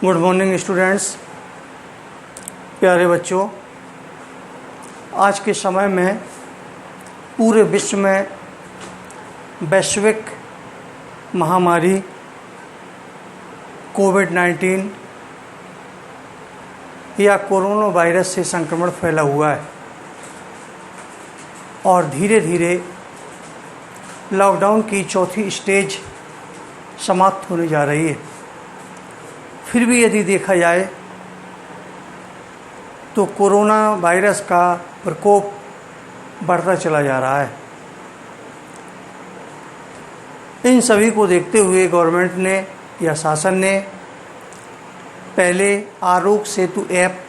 Good morning students, प्यारे बच्चों। आज के समय में पूरे विश्व में वैश्विक महामारी कोविड-19 या कोरोना वायरस से संक्रमण फैला हुआ है और धीरे धीरे लॉकडाउन की चौथी स्टेज समाप्त होने जा रही है। फिर भी यदि देखा जाए तो कोरोना वायरस का प्रकोप बढ़ता चला जा रहा है। इन सभी को देखते हुए गवर्नमेंट ने या शासन ने पहले आरोग्य सेतु ऐप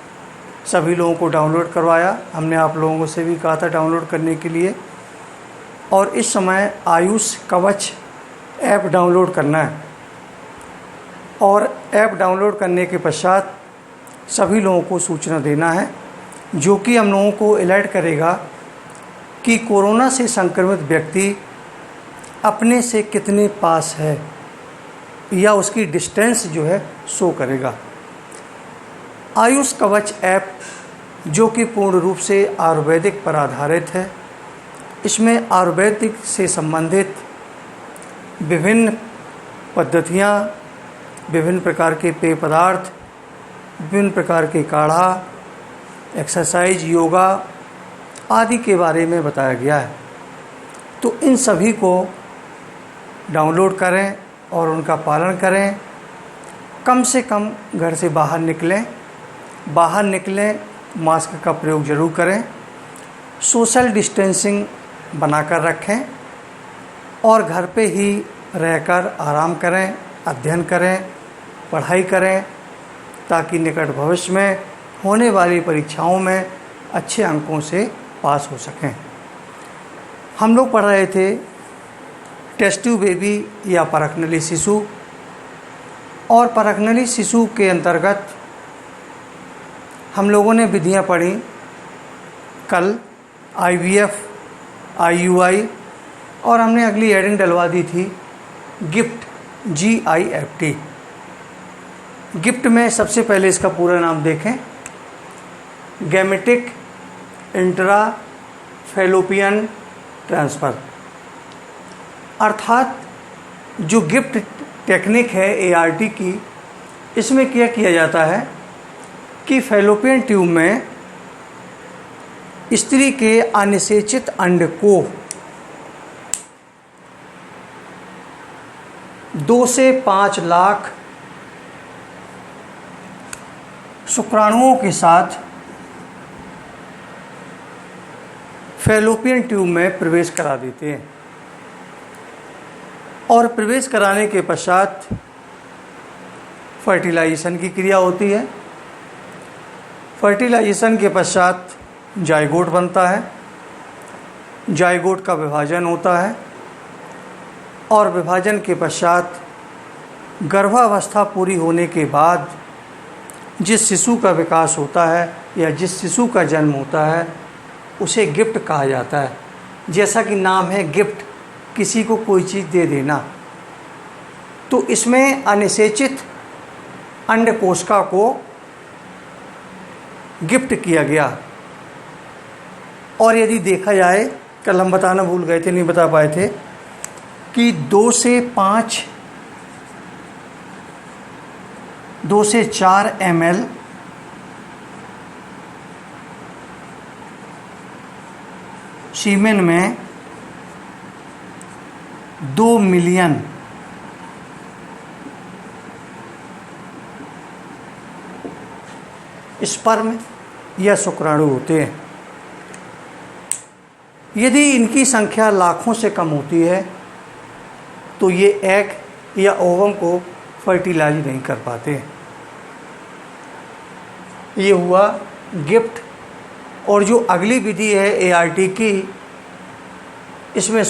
सभी लोगों को डाउनलोड करवाया। हमने आप लोगों से भी कहा था डाउनलोड करने के लिए, और इस समय आयुष कवच ऐप डाउनलोड करना है। और ऐप डाउनलोड करने के पश्चात सभी लोगों को सूचना देना है, जो कि हम लोगों को अलर्ट करेगा कि कोरोना से संक्रमित व्यक्ति अपने से कितने पास है या उसकी डिस्टेंस जो है शो करेगा। आयुष कवच ऐप जो कि पूर्ण रूप से आयुर्वेदिक पर आधारित है, इसमें आयुर्वेदिक से संबंधित विभिन्न पद्धतियाँ, विभिन्न प्रकार के पेय पदार्थ, विभिन्न प्रकार के काढ़ा, एक्सरसाइज, योगा आदि के बारे में बताया गया है। तो इन सभी को डाउनलोड करें और उनका पालन करें। कम से कम घर से बाहर निकलें, मास्क का प्रयोग जरूर करें, सोशल डिस्टेंसिंग बनाकर रखें और घर पे ही रहकर आराम करें, अध्ययन करें, पढ़ाई करें, ताकि निकट भविष्य में होने वाली परीक्षाओं में अच्छे अंकों से पास हो सकें। हम लोग पढ़ रहे थे टेस्ट ट्यूब बेबी या परखनली शिशु, और परखनली शिशु के अंतर्गत हम लोगों ने विधियां पढ़ी कल, IVF, IUI, और हमने अगली हेडिंग डलवा दी थी गिफ्ट, GIFT। गिफ्ट में सबसे पहले इसका पूरा नाम देखें, गैमेटिक इंट्रा फैलोपियन ट्रांसफ़र। अर्थात जो गिफ्ट टेक्निक है ART की, इसमें क्या किया जाता है कि फैलोपियन ट्यूब में स्त्री के अनिषेचित अंड को 2 से 5 लाख शुक्राणुओं के साथ फैलोपियन ट्यूब में प्रवेश करा देते हैं, और प्रवेश कराने के पश्चात फर्टिलाइजेशन की क्रिया होती है। फर्टिलाइजेशन के पश्चात जाइगोट बनता है, जाइगोट का विभाजन होता है, और विभाजन के पश्चात गर्भावस्था पूरी होने के बाद जिस शिशु का विकास होता है या जिस शिशु का जन्म होता है उसे गिफ्ट कहा जाता है। जैसा कि नाम है गिफ्ट, किसी को कोई चीज़ दे देना। तो इसमें अनिषेचित अंड कोशिका को गिफ्ट किया गया। और यदि देखा जाए, कल हम बताना भूल गए थे, नहीं बता पाए थे, कि 2 से 4 ml सीमेन में 2 मिलियन स्पर्म या शुक्राणु होते हैं। यदि इनकी संख्या लाखों से कम होती है तो ये एग या ओवम को फर्टिलाइज नहीं कर पाते। ये हुआ गिफ्ट। और जो अगली विधि है ART की, इसमें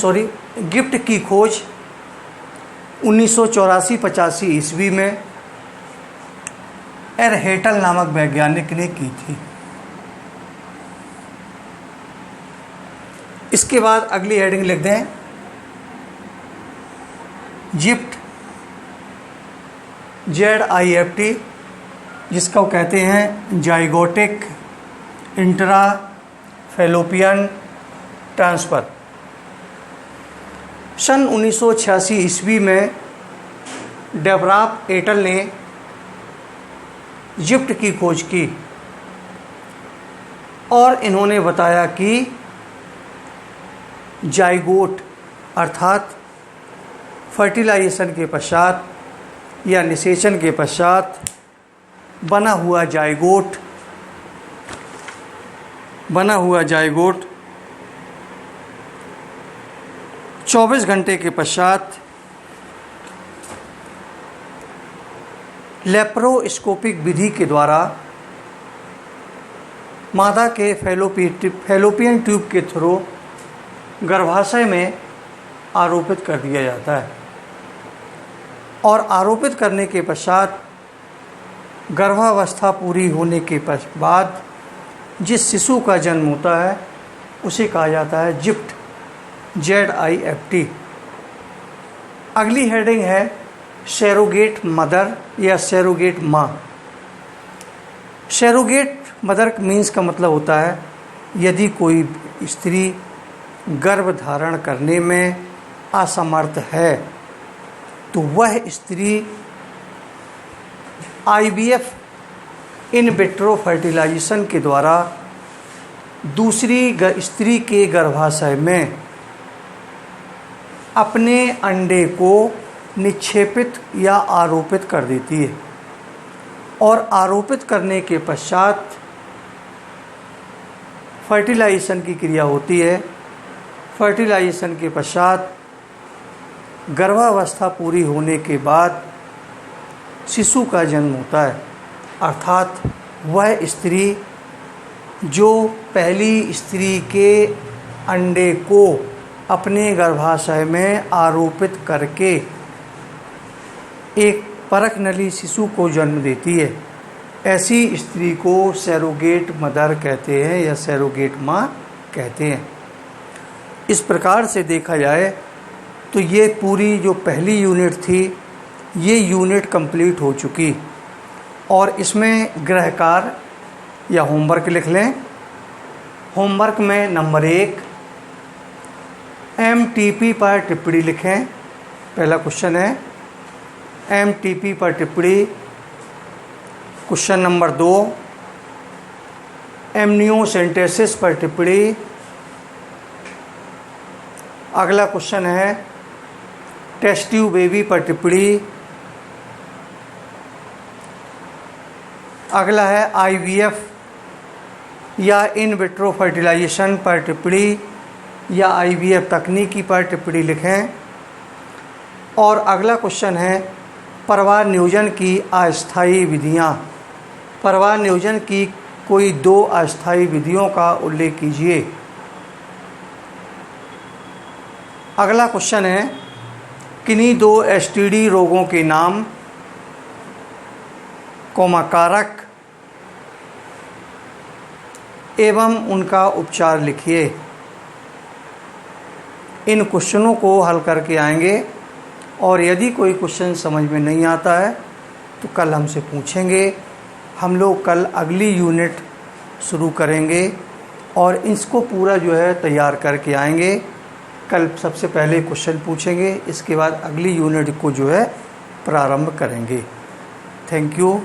गिफ्ट की खोज 1984-85 ईस्वी में एरहेटल नामक वैज्ञानिक ने की थी। इसके बाद अगली हेडिंग लिख दें गिफ्ट, ZIFT जिसका वो कहते हैं जाइगोटिक इंट्रा फैलोपियन ट्रांसफ़र। सन 1986 ईस्वी में डेब्राफ एटल ने जिप्ट की खोज की और इन्होंने बताया कि जाइगोट अर्थात फर्टिलाइजेशन के पश्चात या निषेचन के पश्चात बना हुआ जाइगोट 24 घंटे के पश्चात लेप्रोस्कोपिक विधि के द्वारा मादा के फैलोपियन ट्यूब के थ्रू गर्भाशय में आरोपित कर दिया जाता है और आरोपित करने के पश्चात गर्भावस्था पूरी होने के बाद जिस शिशु का जन्म होता है उसे कहा जाता है जिप्ट, ZIFT। अगली हेडिंग है सैरोगेट मदर या सैरोगेट माँ। सैरोगेट मदर मीन्स का मतलब होता है यदि कोई स्त्री गर्भ धारण करने में असमर्थ है तो वह स्त्री IVF इन विट्रो फर्टिलाइजेशन के द्वारा दूसरी स्त्री के गर्भाशय में अपने अंडे को निक्षेपित या आरोपित कर देती है और आरोपित करने के पश्चात फर्टिलाइजेशन की क्रिया होती है। फर्टिलाइजेशन के पश्चात गर्भावस्था पूरी होने के बाद शिशु का जन्म होता है, अर्थात वह स्त्री जो पहली स्त्री के अंडे को अपने गर्भाशय में आरोपित करके एक परखनली शिशु को जन्म देती है, ऐसी स्त्री को सैरोगेट मदर कहते हैं या सैरोगेट माँ कहते हैं। इस प्रकार से देखा जाए तो ये पूरी जो पहली यूनिट थी ये यूनिट कंप्लीट हो चुकी और इसमें गृहकार या होमवर्क लिख लें। होमवर्क में नंबर 1 MTP पर टिप्पणी लिखें। पहला क्वेश्चन है MTP पर टिप्पणी। क्वेश्चन नंबर 2 एमनियोसेंटेसिस पर टिप्पणी। अगला क्वेश्चन है टेस्ट ट्यूब बेबी पर टिप्पणी। अगला है IVF या इन विट्रो फर्टिलाइजेशन पर टिप्पणी या IVF तकनीकी पर टिप्पणी लिखें। और अगला क्वेश्चन है परिवार नियोजन की अस्थायी विधियाँ। परिवार नियोजन की कोई 2 अस्थायी विधियों का उल्लेख कीजिए। अगला क्वेश्चन है किन्हीं 2 STD रोगों के नाम, कारक एवं उनका उपचार लिखिए। इन क्वेश्चनों को हल करके आएंगे और यदि कोई क्वेश्चन समझ में नहीं आता है तो कल हमसे पूछेंगे। हम लोग कल अगली यूनिट शुरू करेंगे और इसको पूरा जो है तैयार करके आएंगे। कल सबसे पहले क्वेश्चन पूछेंगे, इसके बाद अगली यूनिट को जो है प्रारंभ करेंगे। Thank you.